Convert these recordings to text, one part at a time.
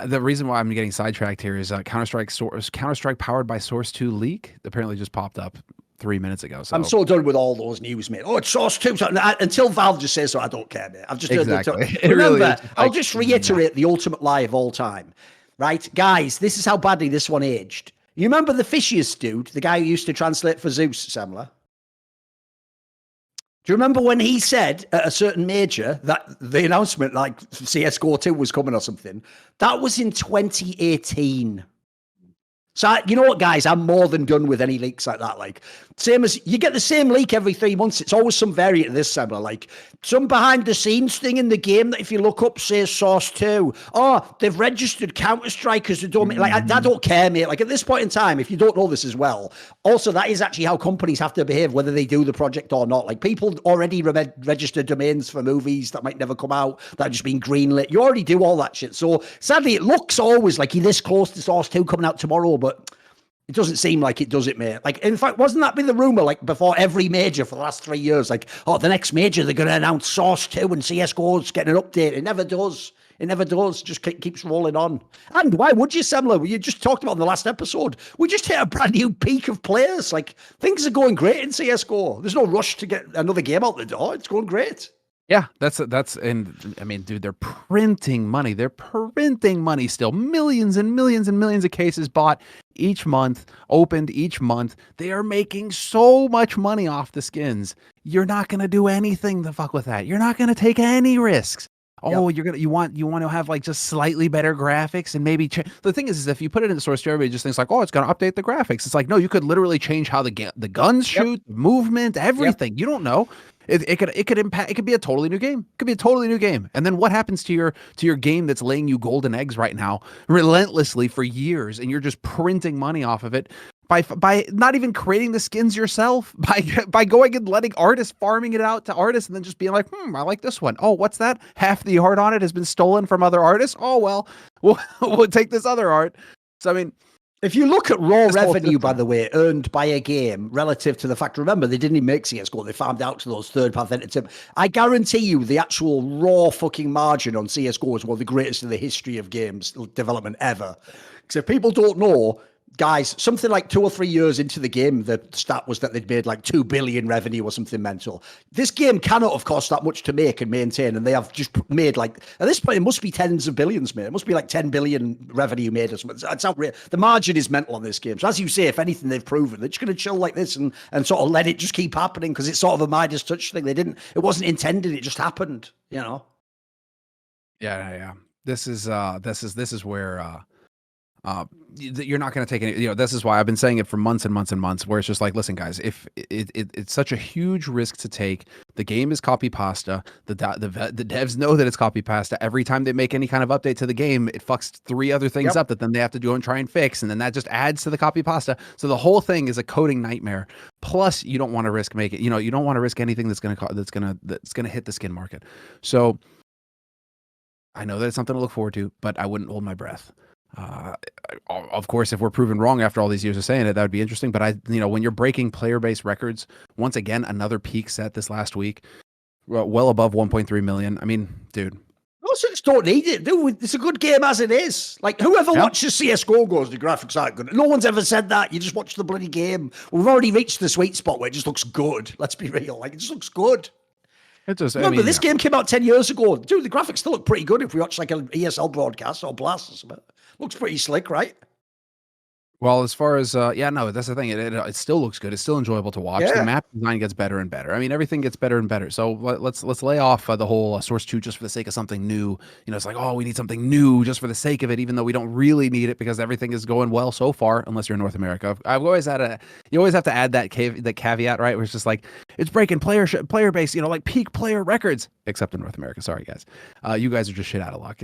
the reason why I'm getting sidetracked here is Counter-Strike powered by Source 2 leak apparently just popped up 3 minutes ago. So I'm so done with all those news, mate. Oh, it's Source 2. Until Valve just says so, I don't care, mate. I've just exactly. Remember, really I'll just reiterate the ultimate lie of all time. Right? Guys, this is how badly this one aged. You remember the fishiest dude, the guy who used to translate for Zeus, Semmler? Do you remember when he said at a certain major that the announcement, like CSGO 2 was coming or something? That was in 2018. So, you know what, guys? I'm more than done with any leaks like that. Like, same as you get the same leak every 3 months. It's always some variant of this, Semmler. Like, some behind the scenes thing in the game that if you look up says Source 2. Oh, they've registered Counter-Strike as a domain. Like, I don't care, mate. Like, at this point in time, if you don't know this as well, also, that is actually how companies have to behave, whether they do the project or not. Like, people already register domains for movies that might never come out, that have just been greenlit. You already do all that shit. So, sadly, it looks always like you're this close to Source 2 coming out tomorrow, but it doesn't seem like it does it, mate. Like, in fact, wasn't that been the rumor, like, before every major for the last 3 years? Like, oh, the next major, they're going to announce Source 2 and CSGO's getting an update. It never does. It never does. Just keeps rolling on. And why would you, Semmler? You just talked about in the last episode. We just hit a brand new peak of players. Like, things are going great in CSGO. There's no rush to get another game out the door. It's going great. Yeah, and I mean, dude, they're printing money. They're printing money still. Millions and millions and millions of cases bought each month, opened each month. They are making so much money off the skins. You're not going to do anything to fuck with that. You're not going to take any risks. Oh, yep. You want to have like just slightly better graphics and maybe the thing is if you put it in the Source 2, everybody just thinks like, oh, it's going to update the graphics. It's like, no, you could literally change how the guns shoot, movement, everything. Yep. You don't know. It could impact. It could be a totally new game. It could be a totally new game. And then what happens to your game that's laying you golden eggs right now, relentlessly for years, and you're just printing money off of it by not even creating the skins yourself, by going and letting artists farming it out to artists, and then just being like, I like this one. Oh, what's that? Half the art on it has been stolen from other artists. Oh well, we'll take this other art. So I mean. If you look at raw revenue, by the way, earned by a game relative to the fact, remember, they didn't even make CSGO. They farmed out to those third-party entities. I guarantee you the actual raw fucking margin on CSGO is one of the greatest in the history of games development ever. Because if people don't know, guys, something like 2 or 3 years into the game, the stat was that they'd made like 2 billion revenue or something mental. This game cannot have cost that much to make and maintain, and they have just made like, at this point, it must be tens of billions, mate. It must be like 10 billion revenue made or something. It's outrageous. The margin is mental on this game. So as you say, if anything, they've proven they're just going to chill like this and sort of let it just keep happening because it's sort of a Midas touch thing. It wasn't intended. It just happened, you know? Yeah. This is where, you're not going to take any, this is why I've been saying it for months and months and months, where it's just like, listen, guys, if it's such a huge risk to take, the game is copy pasta. The devs know that it's copy pasta. Every time they make any kind of update to the game, it fucks 3 other things up that then they have to go and try and fix. And then that just adds to the copy pasta. So the whole thing is a coding nightmare. Plus you don't want to risk you don't want to risk anything that's going to hit the skin market. So I know that it's something to look forward to, but I wouldn't hold my breath. Of course, if we're proven wrong after all these years of saying it, that would be interesting. But when you're breaking player-based records, once again, another peak set this last week, well above 1.3 million. I mean, dude. Also, just don't need it, dude. It's a good game as it is. Like, whoever watches CSGO goes, the graphics aren't good. No one's ever said that. You just watch the bloody game. We've already reached the sweet spot where it just looks good. Let's be real. Like, it just looks good. Remember, this game came out 10 years ago. Dude, the graphics still look pretty good if we watch like an ESL broadcast or Blast or something. Looks pretty slick, right? Well, as far as no, that's the thing. It still looks good. It's still enjoyable to watch. The map design gets better and better. I mean, everything gets better and better. So let's lay off the whole Source 2 just for the sake of something new. It's like, oh, we need something new just for the sake of it, even though we don't really need it because everything is going well so far. Unless you're in North America, I've always had you always have to add that caveat, right? Where it's just like it's breaking player base, like peak player records. Except in North America. Sorry, guys. You guys are just shit out of luck.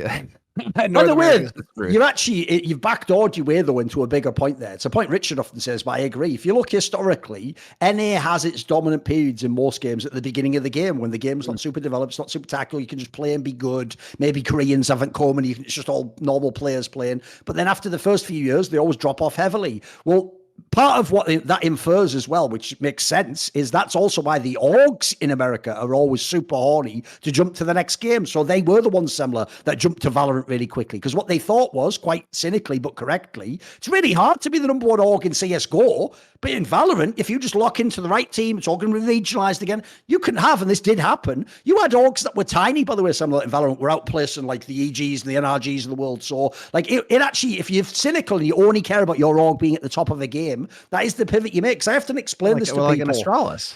By the way, you've backdoored your way though into a bigger point there. It's a point Richard often says, but I agree. If you look historically, NA has its dominant periods in most games at the beginning of the game when the game's not super developed, it's not super tactical. You can just play and be good. Maybe Koreans haven't come and it's just all normal players playing. But then after the first few years, they always drop off heavily. Well, part of what that infers as well, which makes sense, is that's also why the orgs in America are always super horny to jump to the next game. So they were the ones, Semmler, that jumped to Valorant really quickly, because what they thought was, quite cynically but correctly, it's really hard to be the number one org in CSGO, but in Valorant, if you just lock into the right team, it's all going to be regionalized again, you can have, and this did happen, you had orgs that were tiny, by the way, Semmler, in Valorant, were outplacing like the EGs and the NRGs of the world. So like it actually, if you're cynical and you only care about your org being at the top of the game, that is the pivot you make. Because I have to explain this to people. Like an Astralis.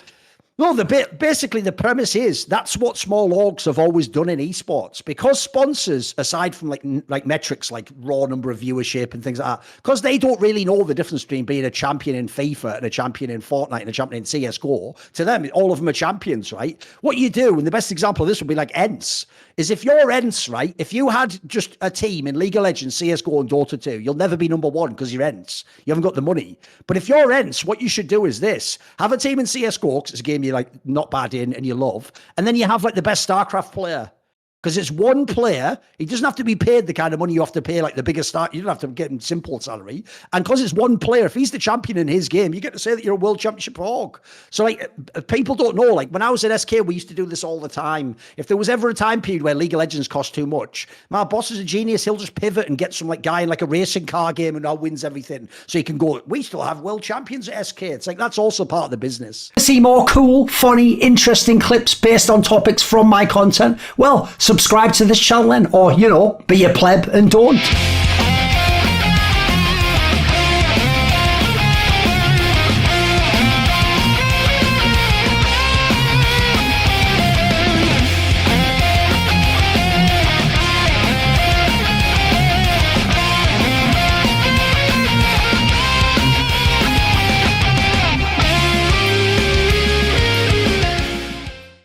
No, basically the premise is that's what small orgs have always done in esports, because sponsors, aside from like metrics like raw number of viewership and things like that, because they don't really know the difference between being a champion in FIFA and a champion in Fortnite and a champion in CSGO. To them, all of them are champions, right? What you do, and the best example of this would be like ENCE, is if you're ENCE, right? If you had just a team in League of Legends, CSGO, and Dota 2, you'll never be number one because you're ENCE. You haven't got the money. But if you're ENCE, what you should do is this: have a team in CSGO, because it's a game you're like not bad in and you love, and then you have like the best StarCraft player. Because it's one player, he doesn't have to be paid the kind of money you have to pay like the biggest star. You don't have to get him simple salary. And because it's one player, if he's the champion in his game, you get to say that you're a world championship org. So like people don't know, like when I was at SK, we used to do this all the time. If there was ever a time period where League of Legends cost too much, my boss is a genius. He'll just pivot and get some like guy in like a racing car game and now wins everything. So he can go, we still have world champions at SK. It's like, that's also part of the business. See more cool, funny, interesting clips based on topics from my content? Well, subscribe to this channel then, or, you know, be a pleb and don't.